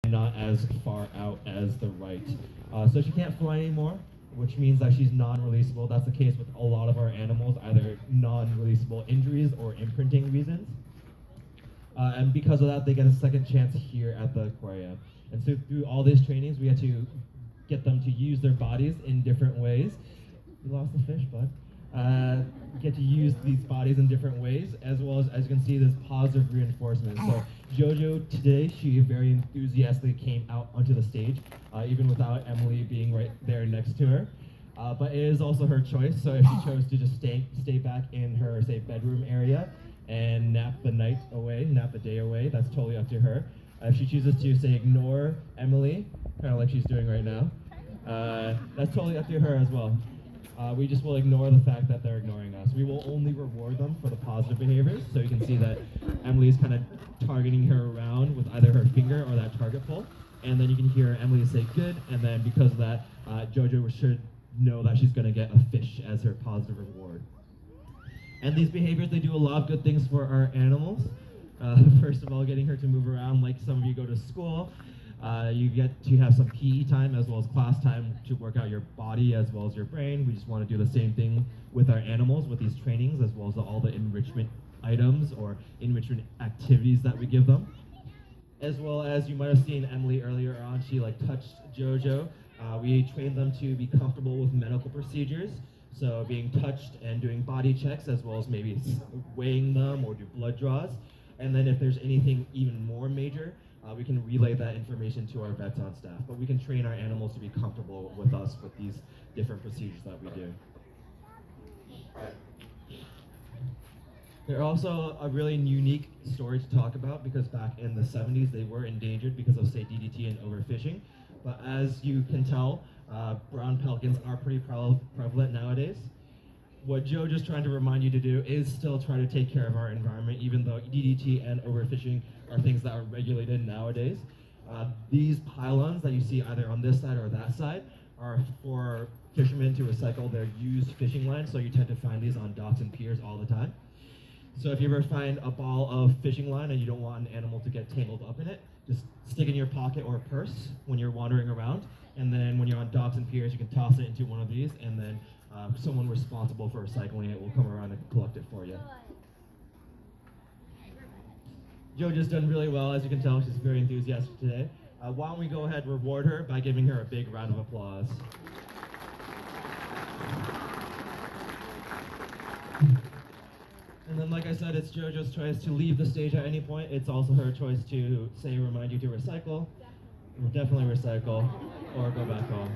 not as far out as the right. So she can't fly anymore, which means that she's non-releasable. That's the case with a lot of our animals, either non-releasable injuries or imprinting reasons. And because of that, they get a second chance here at the aquarium. And so through all these trainings, we had to get them to use their bodies in different ways. You lost the fish, bud. Get to use these bodies in different ways, as well as you can see, this positive reinforcement. So Jojo today, she very enthusiastically came out onto the stage, even without Emily being right there next to her. But it is also her choice, so if she chose to just stay back in her, say, bedroom area and nap the night away, nap the day away, that's totally up to her. If she chooses to, say, ignore Emily, kind of like she's doing right now, that's totally up to her as well. We just will ignore the fact that they're ignoring us. We will only reward them for the positive behaviors. So you can see that Emily is kind of targeting her around with either her finger or that target pull. And then you can hear Emily say good, and then because of that, Jojo should know that she's going to get a fish as her positive reward. And these behaviors, they do a lot of good things for our animals. First of all, getting her to move around like some of you go to school. You get to have some PE time as well as class time to work out your body as well as your brain. We just want to do the same thing with our animals with these trainings as well as all the enrichment items or enrichment activities that we give them. As well as you might have seen Emily earlier on, she touched Jojo. We trained them to be comfortable with medical procedures. So being touched and doing body checks as well as maybe weighing them or do blood draws. And then if there's anything even more major, we can relay that information to our vets on staff. But we can train our animals to be comfortable with us with these different procedures that we do. They're also a really unique story to talk about because back in the 70s they were endangered because of, say, DDT and overfishing. But as you can tell, brown pelicans are pretty prevalent nowadays. What Jojo's trying to remind you to do is still try to take care of our environment, even though DDT and overfishing are things that are regulated nowadays. These pylons that you see either on this side or that side are for fishermen to recycle their used fishing lines, so you tend to find these on docks and piers all the time. So if you ever find a ball of fishing line and you don't want an animal to get tangled up in it, just stick it in your pocket or purse when you're wandering around, and then when you're on docks and piers, you can toss it into one of these, and then someone responsible for recycling it will come around and collect it for you. Jojo's done really well, as you can tell. She's very enthusiastic today. Why don't we go ahead and reward her by giving her a big round of applause. And then, like I said, it's Jojo's choice to leave the stage at any point. It's also her choice to, say, remind you to recycle. Definitely recycle, or go back home.